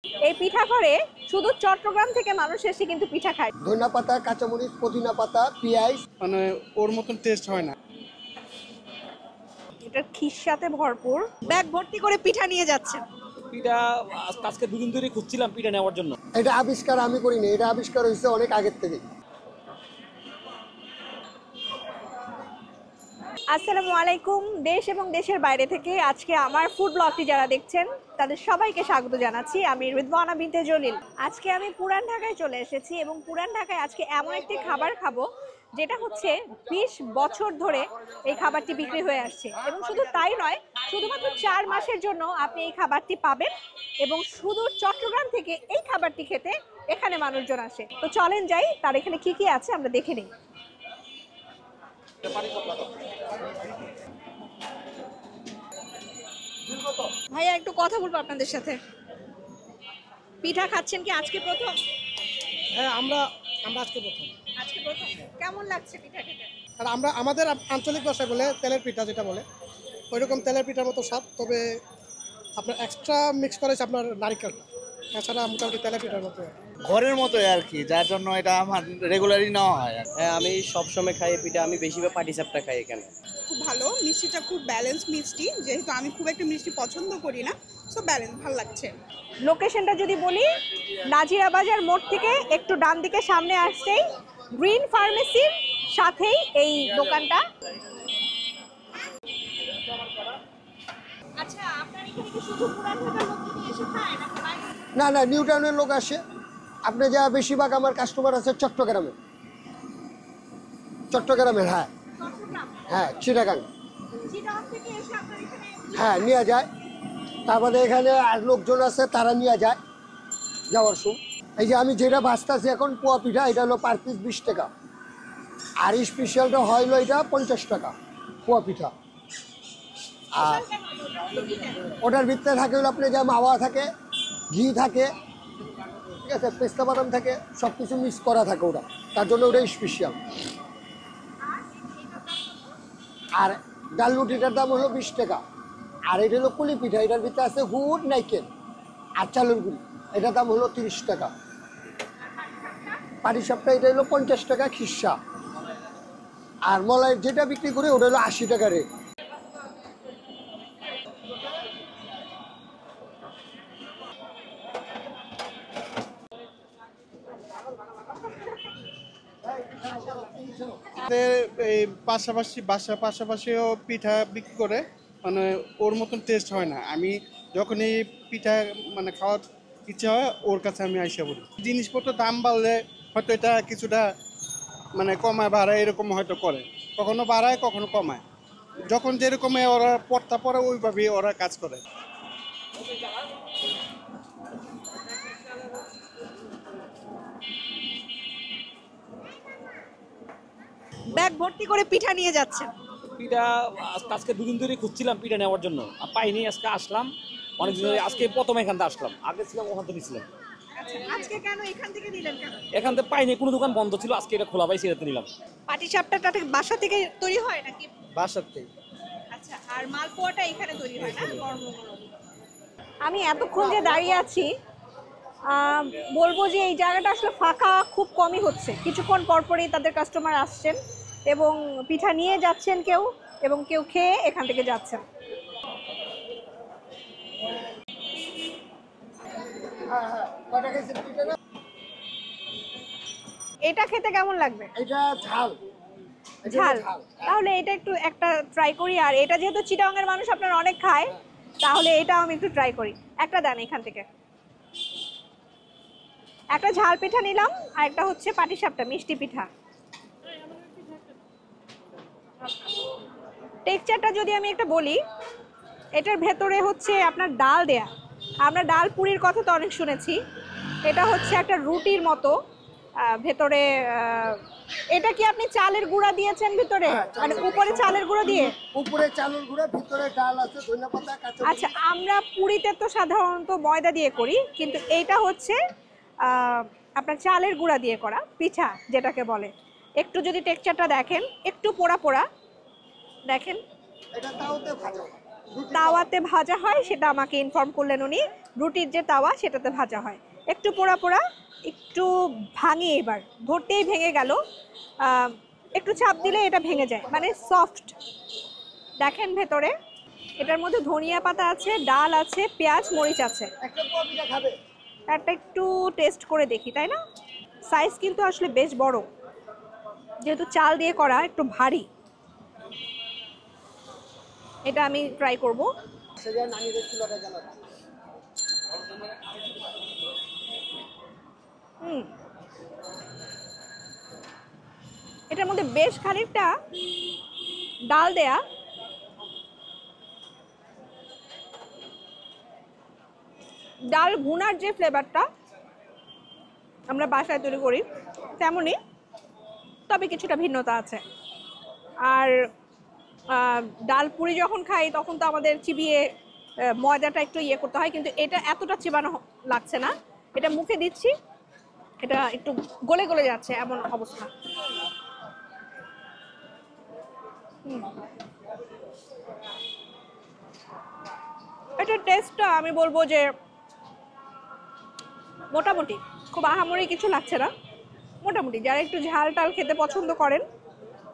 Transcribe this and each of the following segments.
এই পিঠা করে শুধু চট্টগ্রাম থেকে মানুষ এসে কিন্তু পিঠা খায়। ধনিয়া পাতা, কাঁচামরিচ, পুদিনা পাতা, পেঁয়াজ, মানে ওর মতন টেস্ট হয় না। এটা খিসাতে ভরপুর। ব্যাগ ভর্তি করে পিঠা নিয়ে যাচ্ছেন। পিঠা আজকে দুদিন ধরে খুঁজছিলাম পিঠা নেওয়ার জন্য। এটা আবিষ্কার আমি করিনি, এটা আবিষ্কার হয়েছে অনেক আগের থেকে। আসসালামু আলাইকুম। দেশ এবং দেশের বাইরে থেকে আজকে আমার ফুড ব্লগটি যারা দেখছেন তাদের সবাইকে স্বাগত জানাচ্ছি। আমি রিদওয়ানা বিনতে জলিল। আজকে আমি পুরান ঢাকায় চলে এসেছি এবং পুরান ঢাকায় আজকে এমন একটি খাবার খাবো যেটা হচ্ছে 20 বছর ধরে এই খাবারটি বিক্রি হয়ে আসছে। এবং শুধু তাই নয়, শুধুমাত্র 4 মাসের জন্য আপনি এই খাবারটি পাবেন এবং শুধু চট্টগ্রাম থেকে এই খাবারটি খেতে এখানে মানুষজন আসে। তো চলেন যাই, তার এখানে কি কি আছে আমরা দেখে নিই। ভাইয়া একটু কথা বলবো আপনাদের সাথে। পিঠা খাচ্ছেন কি আজকে প্রথম? হ্যাঁ, আমরা আজকে প্রথম। আজকে প্রথম। কেমন লাগছে পিঠা খেতে? আর আমাদের আঞ্চলিক ভাষায় বলে তেলের পিঠা, যেটা বলে ওইরকম তেলের পিঠার মতো স্বাদ, তবে আপনার এক্সট্রা মিক্স করেছে আপনার নারিকেলটা। এছাড়া মোটামুটি তেলের পিঠার মতো ঘরের মতোই আর কি, যার জন্য এটা আমার রেগুলারই নেওয়া হয়। হ্যাঁ, আমি সবসময় খাই পিঠা। আমি বেশিরভাগ পাটিসাপটা খাই এখানে। খুব ভালো, মিষ্টিটা খুব ব্যালেন্স মিষ্টি, যেহেতু আমি খুব একটা মিষ্টি পছন্দ করি না, সো ব্যালেন্স ভালো লাগছে। লোকেশনটা যদি বলি, নাজিরা বাজার মোড় থেকে একটু ডান দিকে সামনে আসতেই গ্রিন ফার্মেসির সাথেই এই দোকানটা। আচ্ছা, আপনার এখানে কি শুধু পুরান ঢাকার লোকজন এসে খায় নাকি বাইরে? না না, নিউ টাউনের লোক আসে। আপনি যা বেশিরভাগ আমার কাস্টমার আছে চট্টগ্রামের। হ্যাঁ হ্যাঁ, চিটাগাং। চিটাগাং থেকে এসে আপনার এখানে হ্যাঁ, নিয়ে যায়। তারপরে এখানে আর লোকজন আছে, তারা নিয়ে যায় যাওয়ার সময়। এই যে আমি যেটা ভাজতেছি এখন পোয়া পিঠা, এটা হলো পার পিস 20 টাকা। আর স্পেশালটা হইলো এটা 50 টাকা পোয়া পিঠা। আর ওটার ভিতরে থাকে হলো আপনি যা মাওয়া থাকে, ঘি থাকে, ঠিক আছে, পেস্তা বাদাম থাকে, সব কিছু মিক্স করা থাকে ওটা, তার জন্য ওটাই স্পেশাল। আর ডাল রুটিটার দাম হলো 20 টাকা। আর এটা হলো কুলি পিঠা, এটার ভিতরে আছে গুড়, নাইকেল আর চালের গুঁড়ি, এটার দাম হলো 30 টাকা। পাটিসাপটা এটা হলো 50 টাকা খিসা। আর মলাই যেটা বিক্রি করে ওটা হলো 80 টাকা রেট। এই পাশাপাশিও পিঠা বিক্রি করে, মানে ওর মতন টেস্ট হয় না। আমি যখন এই পিঠা মানে খাওয়ার ইচ্ছা হয়, ওর কাছে আমি আইসা বলি। জিনিসপত্র দাম বাড়লে হয়তো এটা কিছুটা মানে কমায় বাড়ায়, এরকম হয়তো করে, কখনো বাড়ায় কখনো কমায়। যখন যেরকম ওরা পড়তা পড়ে ওইভাবেই ওরা কাজ করে। ব্যাগ ভর্তি করে পিঠা নিয়ে যাচ্ছেন। পিঠা আজকে দুদিন ধরে খুঁজছিলাম পিঠা নেওয়ার জন্য, আর পাইনি। আজকে আসলাম অনেকদিন ধরে, আজকে প্রথম এখান থেকে আসলাম। আগে ছিলাম ওখান থেকে নিয়েছিলাম। আজকে কেন এখান থেকে নিলেন? কেন এখান থেকে পাইনি, কোনো দোকান বন্ধ ছিল, আজকে এটা খোলা পাইছি, এটাতে নিলাম। পাটিসাপটা বাসা থেকে তৈরি হয় নাকি? বাসার থেকে। আচ্ছা, আর মালপোয়াটা এখানে তৈরি হয় না? আমি এতক্ষণ যে দাঁড়িয়ে আছি, বলবো যে এই জায়গাটা আসলে ফাঁকা খুব কমই হচ্ছে। কিছুক্ষণ পরপরই তাদের কাস্টমার আসছেন এবং পিঠা নিয়ে যাচ্ছেন কেউ, এবং কেউ খেয়ে এখান থেকে যাচ্ছেন। এটা খেতে কেমন লাগবে? এটা ঝাল। ঝাল? তাহলে এটা একটু একটা ট্রাই করি। আর এটা যেহেতু চিটাগাংয়ের মানুষ আপনারা অনেক খায়, তাহলে এটাও আমি একটু ট্রাই করি। একটা দেন এখান থেকে। একটা ঝাল পিঠা নিলাম, আর একটা হচ্ছে পাটিসাপটা মিষ্টি পিঠা। টেক্সচারটা যদি আমি একটা বলি, এটার ভেতরে হচ্ছে আপনার ডাল দেয়া। আমরা ডাল পুরির কথা তো অনেক শুনেছি, এটা হচ্ছে একটা রুটির মতো। ভেতরে এটা কি আপনি চালের গুঁড়া দিয়েছেন ভিতরে? মানে উপরে চালের গুঁড়ো দিয়ে, উপরে চালের গুঁড়া, ভিতরে ডাল আছে, ধনিয়া পাতা, কাঁচা। আচ্ছা, আমরা পুরিতে তো সাধারণত ময়দা দিয়ে করি, কিন্তু এইটা হচ্ছে আপনার চালের গুঁড়া দিয়ে করা পিঠা যেটাকে বলে। একটু যদি টেক্সচারটা দেখেন, একটু পোড়া পোড়া দেখেন। এটা তাওতে ভাজা হয়। তাওয়াতে ভাজা হয়, সেটা আমাকে ইনফর্ম করলেন উনি। রুটির যে তাওয়া সেটাতে ভাজা হয়, একটু পোড়া পোড়া, একটু ভাঙে, এবার ধরতেই ভেঙে গেল, একটু চাপ দিলে এটা ভেঙে যায়, মানে সফট। দেখেন ভেতরে এটার মধ্যে ধনিয়া পাতা আছে, ডাল আছে, পেঁয়াজ মরিচ আছে। একটা পোয়া পিঠা খাবে? একটা একটু টেস্ট করে দেখি, তাই না? সাইজ কিন্তু আসলে বেশ বড়, যেহেতু চাল দিয়ে করা একটু ভারী। এটা আমি ট্রাই করব। সেটা নানিদের চুলাটা জ্বালাবে। এটার মধ্যে বেশ খানিকটা ডাল দেয়া, ডাল ভুনার যে ফ্লেভারটা আমরা বাসায় তৈরি করি তেমনই, তবে কিছুটা ভিন্নতা আছে। আর ডাল পুরি যখন খাই তখন তো আমাদের চিবিয়ে ময়দাটা একটু ইয়ে করতে হয়, কিন্তু এটা এতটা চিবানো লাগছে না। এটা মুখে দিচ্ছি, এটা একটু গলে গলে যাচ্ছে, এমন অবস্থা। এটার টেস্টটা আমি বলবো যে মোটামুটি, খুব আহামরি কিছু লাগছে না, মোটামুটি। যারা একটু ঝাল টাল খেতে পছন্দ করেন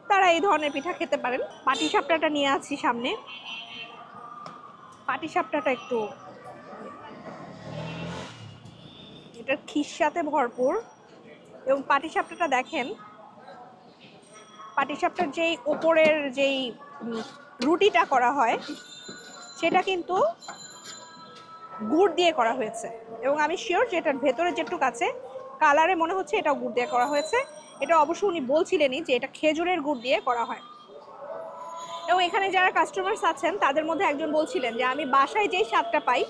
তারা এই ধরনের পিঠা খেতে পারেন। পাটিসাপটাটা নিয়ে আছি সামনে, পাটিসাপটাটা একটু, এটার খিসাতে ভরপুর। এবং পাটিসাপটাটা দেখেন, পাটিসাপটার যেই ওপরের যেই রুটিটা করা হয় সেটা কিন্তু গুড় দিয়ে করা হয়েছে, এবং আমি শিওর যে এটার ভেতরে যেটুক আছে কালারে মনে হচ্ছে এটা গুড় দিয়ে করা হয়েছে। এটা অবশ্য উনি বলছিলেনই যে এটা খেজুরের গুড় দিয়ে করা হয়। এবং এখানে যারা কাস্টমার্স আছেন তাদের মধ্যে একজন বলছিলেন যে আমি বাসায় যেই স্বাদটা পাই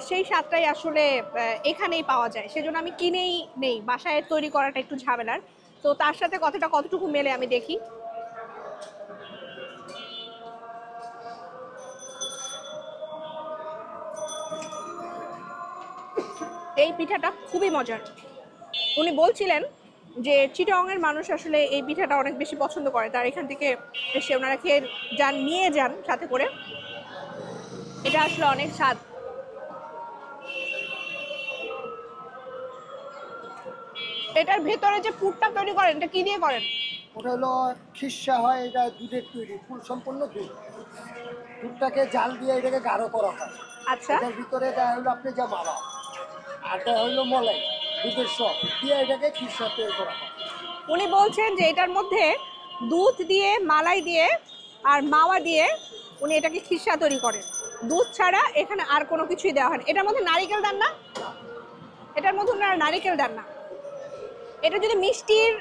সেই স্বাদটাই আসলে এখানেই পাওয়া যায়, সেজন্য আমি কিনেই নেই, বাসায় তৈরি করাটা একটু ঝামেলার। তো তার সাথে কথাটা কতটুকু মেলে আমি দেখি। এই পিঠাটা খুবই মজার। উনি বলছিলেন যে চিটাগংয়ের মানুষ আসলে এই পিঠাটা অনেক বেশি পছন্দ করে, তার এখান থেকে এসে ওনারা খেয়ে যান, নিয়ে যান সাথে করে। এটা আসলে অনেক স্বাদ। এটার ভেতরে যে পুরটা তৈরি করেন এটা কি দিয়ে করেন? ওটা হলো খিসা হয়, এটা দুধের তৈরি, ফুল সম্পূর্ণ দুধ। দুধটাকে জাল দিয়ে এটাকে গাঢ় করা হয়। আচ্ছা, এটার ভিতরে দেওয়া হলো আপনি যা মালা, আর দেওয়া হলো মলাই, দুধের সব দিয়ে এটাকে খিসা তৈরি করা হয়। উনি বলছেন যে এটার মধ্যে দুধ দিয়ে, মালাই দিয়ে আর মাওয়া দিয়ে উনি এটাকে খিসা তৈরি করেন। দুধ ছাড়া এখানে আর কোনো কিছুই দেওয়া হয় না। এটার মধ্যে নারিকেল দেন না? এটার মধ্যে ওনারা নারিকেল দেন না। এটা যদি মিষ্টির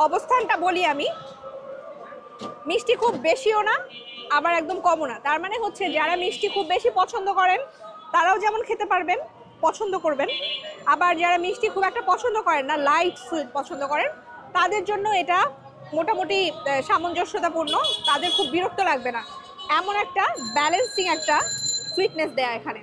অবস্থানটা বলি আমি, মিষ্টি খুব বেশিও না আবার একদম কমও না। তার মানে হচ্ছে যারা মিষ্টি খুব বেশি পছন্দ করেন তারাও যেমন খেতে পারবেন, পছন্দ করবেন, আবার যারা মিষ্টি খুব একটা পছন্দ করেন না, লাইট সুইট পছন্দ করেন, তাদের জন্য এটা মোটামুটি সামঞ্জস্যতাপূর্ণ, তাদের খুব বিরক্ত লাগবে না, এমন একটা ব্যালেন্সিং একটা সুইটনেস দেয়া এখানে।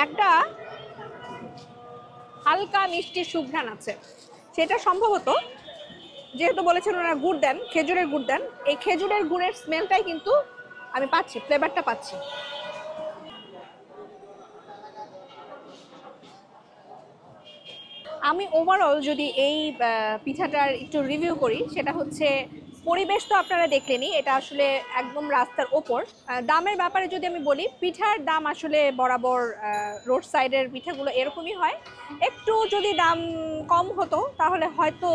একটা হালকা মিষ্টি সুঘ্রাণ আছে, সেটা সম্ভবত, যেহেতু বলেছেন ওনারা গুড় দেন, খেজুরের গুড় দেন, এই খেজুরের গুড়ের স্মেলটাই কিন্তু আমি পাচ্ছি, ফ্লেভারটা পাচ্ছি। আমি ওভারঅল যদি এই পিঠাটার একটু রিভিউ করি, সেটা হচ্ছে পরিবেশ তো আপনারা দেখলেনই, এটা আসলে একদম রাস্তার ওপর। দামের ব্যাপারে যদি আমি বলি, পিঠার দাম আসলে বরাবর রোড সাইডের পিঠাগুলো এরকমই হয়। একটু যদি দাম কম হতো তাহলে হয়তো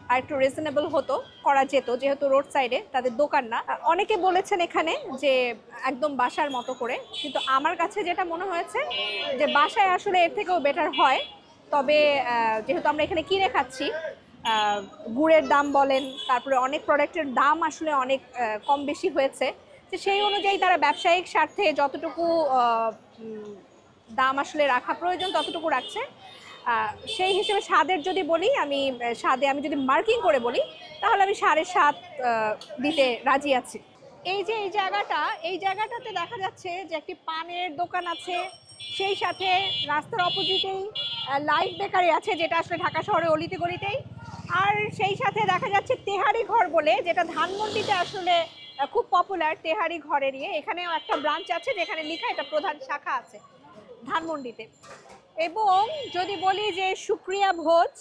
আর একটু রিজনেবল হতো, করা যেত, যেহেতু রোড সাইডে তাদের দোকান না। অনেকে বলেছেন এখানে যে একদম বাসার মতো করে, কিন্তু আমার কাছে যেটা মনে হয়েছে যে বাসায় আসলে এর থেকেও বেটার হয়। তবে যেহেতু আমরা এখানে কিনে খাচ্ছি, গুড়ের দাম বলেন, তারপরে অনেক প্রোডাক্টের দাম আসলে অনেক কম বেশি হয়েছে, তো সেই অনুযায়ী তারা ব্যবসায়িক স্বার্থে যতটুকু দাম আসলে রাখা প্রয়োজন ততটুকু রাখছে। সেই হিসেবে স্বাদের যদি বলি, আমি স্বাদে আমি যদি মার্কিং করে বলি তাহলে আমি 7.5 দিতে রাজি আছি। এই যে এই জায়গাটাতে দেখা যাচ্ছে যে একটি পানের দোকান আছে, সেই সাথে রাস্তার অপোজিটেই লাইফ বেকারি আছে, যেটা আসলে ঢাকা শহরে অলিতে গলিতেই। আর সেই সাথে দেখা যাচ্ছে তেহারি ঘর বলে, যেটা ধানমন্ডিতে আসলে খুব পপুলার তেহারি ঘরের ইয়ে। এখানেও একটা ব্রাঞ্চ আছে যেখানে লেখা এটা প্রধান শাখা আছে ধানমন্ডিতে। এবং যদি বলি যে শুক্রিয়া ভোজ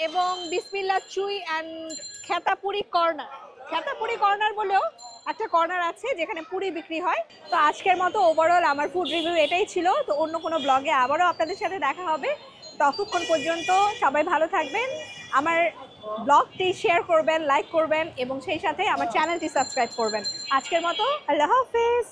এবং বিসমিল্লাহ চুই অ্যান্ড খেতাপুরি কর্নার বলেও একটা কর্নার আছে যেখানে পুরি বিক্রি হয়। তো আজকের মতো ওভারঅল আমার ফুড রিভিউ এটাই ছিল। তো অন্য কোনো ব্লগে আবারও আপনাদের সাথে দেখা হবে। ততক্ষণ পর্যন্ত সবাই ভালো থাকবেন, আমার ব্লগটি শেয়ার করবেন, লাইক করবেন এবং সেই সাথে আমার চ্যানেলটি সাবস্ক্রাইব করবেন। আজকের মতো আল্লাহ হাফেজ।